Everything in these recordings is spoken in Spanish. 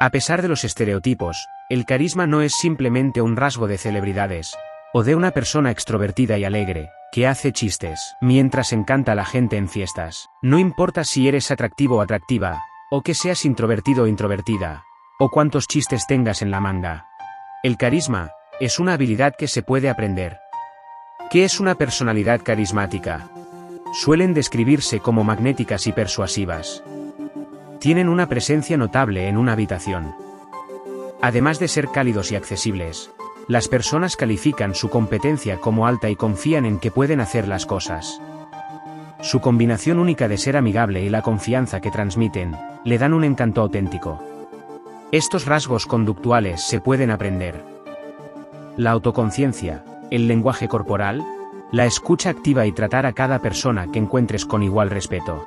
A pesar de los estereotipos, el carisma no es simplemente un rasgo de celebridades, o de una persona extrovertida y alegre, que hace chistes, mientras encanta a la gente en fiestas. No importa si eres atractivo o atractiva, o que seas introvertido o introvertida, o cuántos chistes tengas en la manga. El carisma es una habilidad que se puede aprender. ¿Qué es una personalidad carismática? Suelen describirse como magnéticas y persuasivas. Tienen una presencia notable en una habitación. Además de ser cálidos y accesibles, las personas califican su competencia como alta y confían en que pueden hacer las cosas. Su combinación única de ser amigable y la confianza que transmiten, le dan un encanto auténtico. Estos rasgos conductuales se pueden aprender. La autoconciencia, el lenguaje corporal, la escucha activa y tratar a cada persona que encuentres con igual respeto.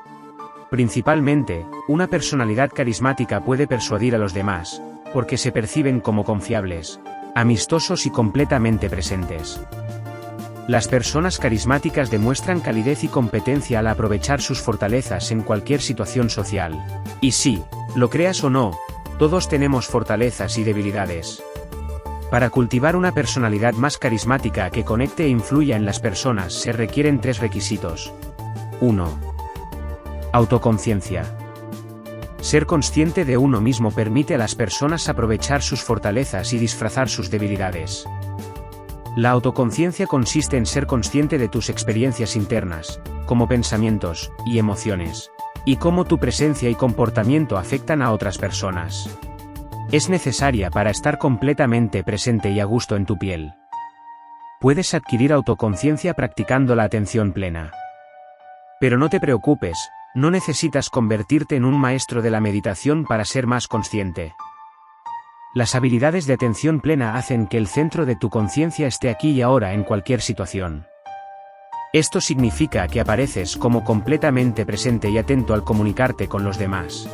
Principalmente, una personalidad carismática puede persuadir a los demás, porque se perciben como confiables, amistosos y completamente presentes. Las personas carismáticas demuestran calidez y competencia al aprovechar sus fortalezas en cualquier situación social. Y sí, lo creas o no, todos tenemos fortalezas y debilidades. Para cultivar una personalidad más carismática que conecte e influya en las personas se requieren 3 requisitos. 1. Autoconciencia. Ser consciente de uno mismo permite a las personas aprovechar sus fortalezas y disfrazar sus debilidades. La autoconciencia consiste en ser consciente de tus experiencias internas, como pensamientos y emociones, y cómo tu presencia y comportamiento afectan a otras personas. Es necesaria para estar completamente presente y a gusto en tu piel. Puedes adquirir autoconciencia practicando la atención plena. Pero no te preocupes, no necesitas convertirte en un maestro de la meditación para ser más consciente. Las habilidades de atención plena hacen que el centro de tu conciencia esté aquí y ahora en cualquier situación. Esto significa que apareces como completamente presente y atento al comunicarte con los demás.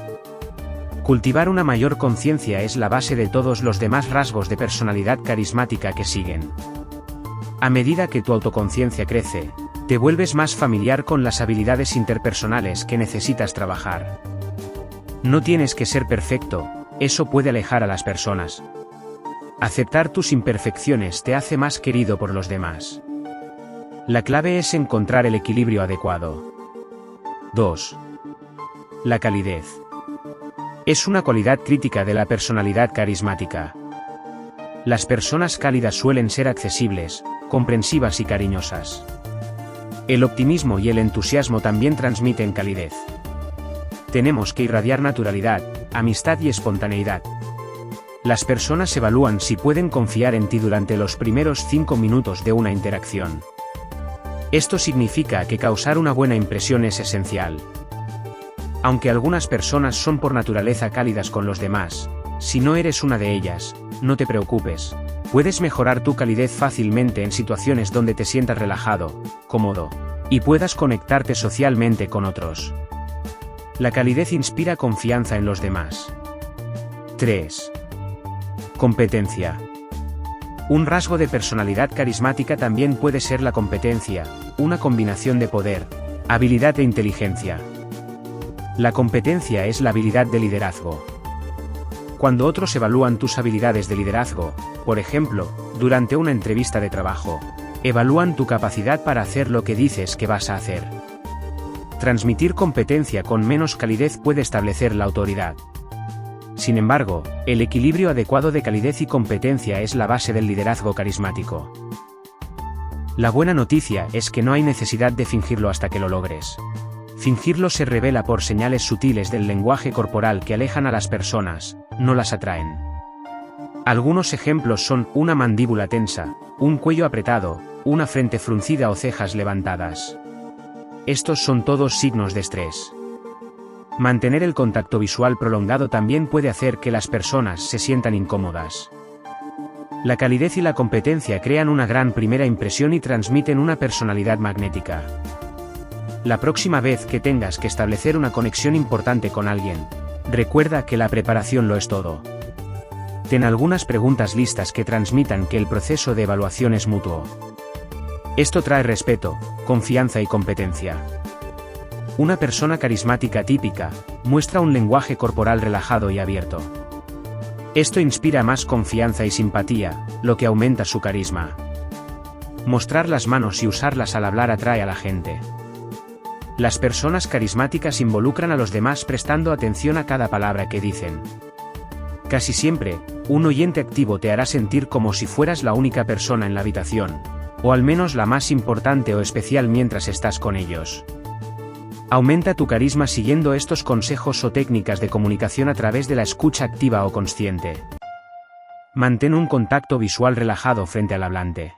Cultivar una mayor conciencia es la base de todos los demás rasgos de personalidad carismática que siguen. A medida que tu autoconciencia crece, te vuelves más familiar con las habilidades interpersonales que necesitas trabajar. No tienes que ser perfecto, eso puede alejar a las personas. Aceptar tus imperfecciones te hace más querido por los demás. La clave es encontrar el equilibrio adecuado. 2. La calidez. Es una cualidad crítica de la personalidad carismática. Las personas cálidas suelen ser accesibles, comprensivas y cariñosas. El optimismo y el entusiasmo también transmiten calidez. Tenemos que irradiar naturalidad, amistad y espontaneidad. Las personas evalúan si pueden confiar en ti durante los primeros 5 minutos de una interacción. Esto significa que causar una buena impresión es esencial. Aunque algunas personas son por naturaleza cálidas con los demás, si no eres una de ellas, no te preocupes, puedes mejorar tu calidez fácilmente en situaciones donde te sientas relajado, cómodo, y puedas conectarte socialmente con otros. La calidez inspira confianza en los demás. 3. Competencia. Un rasgo de personalidad carismática también puede ser la competencia, una combinación de poder, habilidad e inteligencia. La competencia es la habilidad de liderazgo. Cuando otros evalúan tus habilidades de liderazgo, por ejemplo, durante una entrevista de trabajo, evalúan tu capacidad para hacer lo que dices que vas a hacer. Transmitir competencia con menos calidez puede establecer la autoridad. Sin embargo, el equilibrio adecuado de calidez y competencia es la base del liderazgo carismático. La buena noticia es que no hay necesidad de fingirlo hasta que lo logres. Fingirlo se revela por señales sutiles del lenguaje corporal que alejan a las personas, no las atraen. Algunos ejemplos son una mandíbula tensa, un cuello apretado, una frente fruncida o cejas levantadas. Estos son todos signos de estrés. Mantener el contacto visual prolongado también puede hacer que las personas se sientan incómodas. La calidez y la competencia crean una gran primera impresión y transmiten una personalidad magnética. La próxima vez que tengas que establecer una conexión importante con alguien, recuerda que la preparación lo es todo. Ten algunas preguntas listas que transmitan que el proceso de evaluación es mutuo. Esto trae respeto, confianza y competencia. Una persona carismática típica muestra un lenguaje corporal relajado y abierto. Esto inspira más confianza y simpatía, lo que aumenta su carisma. Mostrar las manos y usarlas al hablar atrae a la gente. Las personas carismáticas involucran a los demás prestando atención a cada palabra que dicen. Casi siempre, un oyente activo te hará sentir como si fueras la única persona en la habitación, o al menos la más importante o especial mientras estás con ellos. Aumenta tu carisma siguiendo estos consejos o técnicas de comunicación a través de la escucha activa o consciente. Mantén un contacto visual relajado frente al hablante.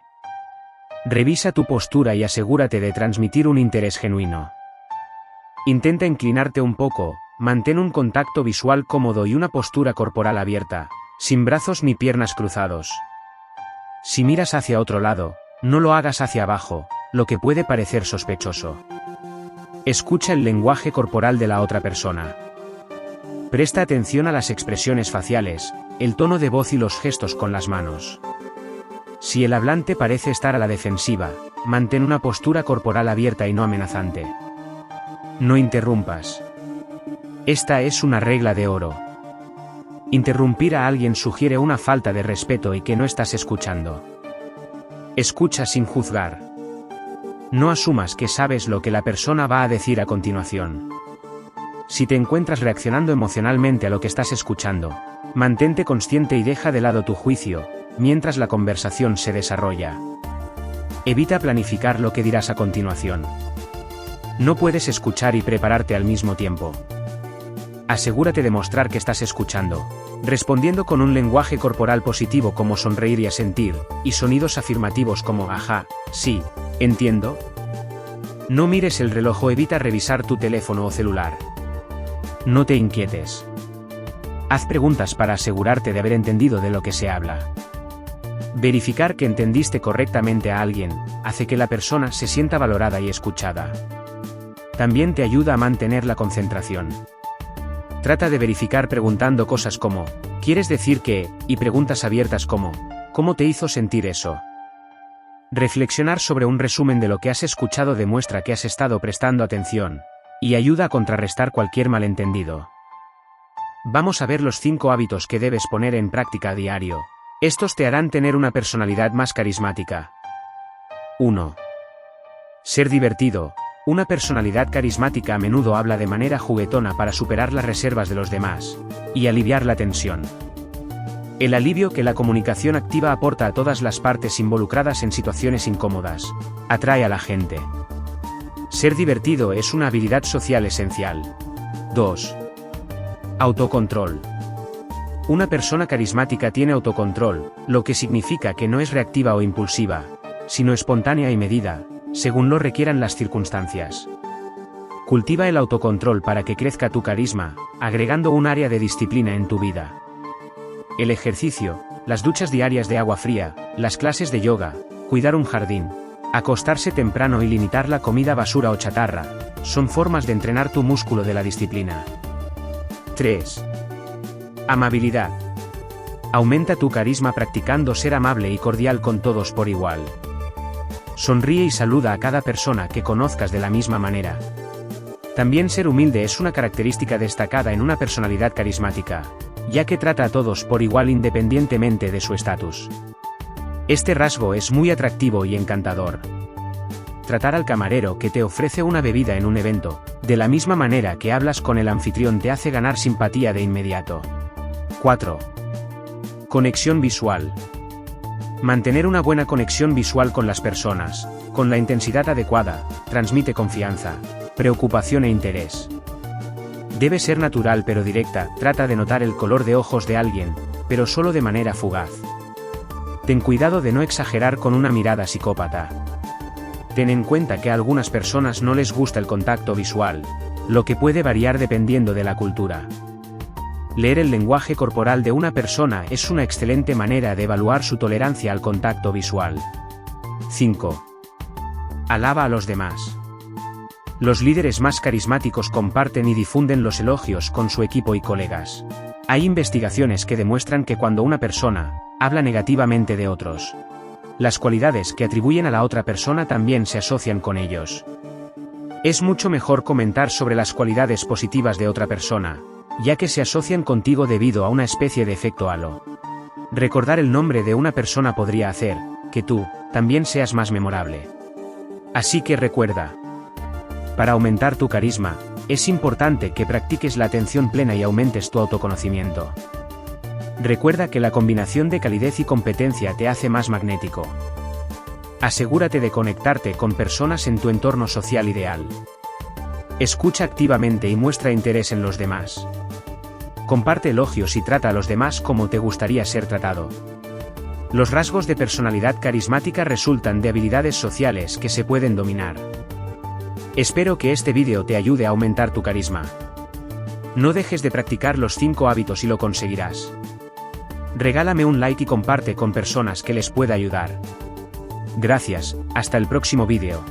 Revisa tu postura y asegúrate de transmitir un interés genuino. Intenta inclinarte un poco, mantén un contacto visual cómodo y una postura corporal abierta, sin brazos ni piernas cruzados. Si miras hacia otro lado, no lo hagas hacia abajo, lo que puede parecer sospechoso. Escucha el lenguaje corporal de la otra persona. Presta atención a las expresiones faciales, el tono de voz y los gestos con las manos. Si el hablante parece estar a la defensiva, mantén una postura corporal abierta y no amenazante. No interrumpas. Esta es una regla de oro. Interrumpir a alguien sugiere una falta de respeto y que no estás escuchando. Escucha sin juzgar. No asumas que sabes lo que la persona va a decir a continuación. Si te encuentras reaccionando emocionalmente a lo que estás escuchando, mantente consciente y deja de lado tu juicio, mientras la conversación se desarrolla. Evita planificar lo que dirás a continuación. No puedes escuchar y prepararte al mismo tiempo. Asegúrate de mostrar que estás escuchando, respondiendo con un lenguaje corporal positivo como sonreír y asentir, y sonidos afirmativos como ajá, sí, entiendo. No mires el reloj o evita revisar tu teléfono o celular. No te inquietes. Haz preguntas para asegurarte de haber entendido de lo que se habla. Verificar que entendiste correctamente a alguien hace que la persona se sienta valorada y escuchada. También te ayuda a mantener la concentración. Trata de verificar preguntando cosas como, ¿quieres decir qué? Y preguntas abiertas como, ¿cómo te hizo sentir eso? Reflexionar sobre un resumen de lo que has escuchado demuestra que has estado prestando atención, y ayuda a contrarrestar cualquier malentendido. Vamos a ver los 5 hábitos que debes poner en práctica a diario. Estos te harán tener una personalidad más carismática. 1. Ser divertido. Una personalidad carismática a menudo habla de manera juguetona para superar las reservas de los demás y aliviar la tensión. El alivio que la comunicación activa aporta a todas las partes involucradas en situaciones incómodas atrae a la gente. Ser divertido es una habilidad social esencial. 2. Autocontrol. Una persona carismática tiene autocontrol, lo que significa que no es reactiva o impulsiva, sino espontánea y medida, según lo requieran las circunstancias. Cultiva el autocontrol para que crezca tu carisma, agregando un área de disciplina en tu vida. El ejercicio, las duchas diarias de agua fría, las clases de yoga, cuidar un jardín, acostarse temprano y limitar la comida basura o chatarra, son formas de entrenar tu músculo de la disciplina. 3. Amabilidad. Aumenta tu carisma practicando ser amable y cordial con todos por igual. Sonríe y saluda a cada persona que conozcas de la misma manera. También ser humilde es una característica destacada en una personalidad carismática, ya que trata a todos por igual independientemente de su estatus. Este rasgo es muy atractivo y encantador. Tratar al camarero que te ofrece una bebida en un evento, de la misma manera que hablas con el anfitrión, te hace ganar simpatía de inmediato. 4. Conexión visual. Mantener una buena conexión visual con las personas, con la intensidad adecuada, transmite confianza, preocupación e interés. Debe ser natural pero directa, trata de notar el color de ojos de alguien, pero solo de manera fugaz. Ten cuidado de no exagerar con una mirada psicópata. Ten en cuenta que a algunas personas no les gusta el contacto visual, lo que puede variar dependiendo de la cultura. Leer el lenguaje corporal de una persona es una excelente manera de evaluar su tolerancia al contacto visual. 5. Alaba a los demás. Los líderes más carismáticos comparten y difunden los elogios con su equipo y colegas. Hay investigaciones que demuestran que cuando una persona habla negativamente de otros, las cualidades que atribuyen a la otra persona también se asocian con ellos. Es mucho mejor comentar sobre las cualidades positivas de otra persona, ya que se asocian contigo debido a una especie de efecto halo. Recordar el nombre de una persona podría hacer que tú también seas más memorable. Así que recuerda, para aumentar tu carisma, es importante que practiques la atención plena y aumentes tu autoconocimiento. Recuerda que la combinación de calidez y competencia te hace más magnético. Asegúrate de conectarte con personas en tu entorno social ideal. Escucha activamente y muestra interés en los demás. Comparte elogios y trata a los demás como te gustaría ser tratado. Los rasgos de personalidad carismática resultan de habilidades sociales que se pueden dominar. Espero que este vídeo te ayude a aumentar tu carisma. No dejes de practicar los 5 hábitos y lo conseguirás. Regálame un like y comparte con personas que les pueda ayudar. Gracias, hasta el próximo vídeo.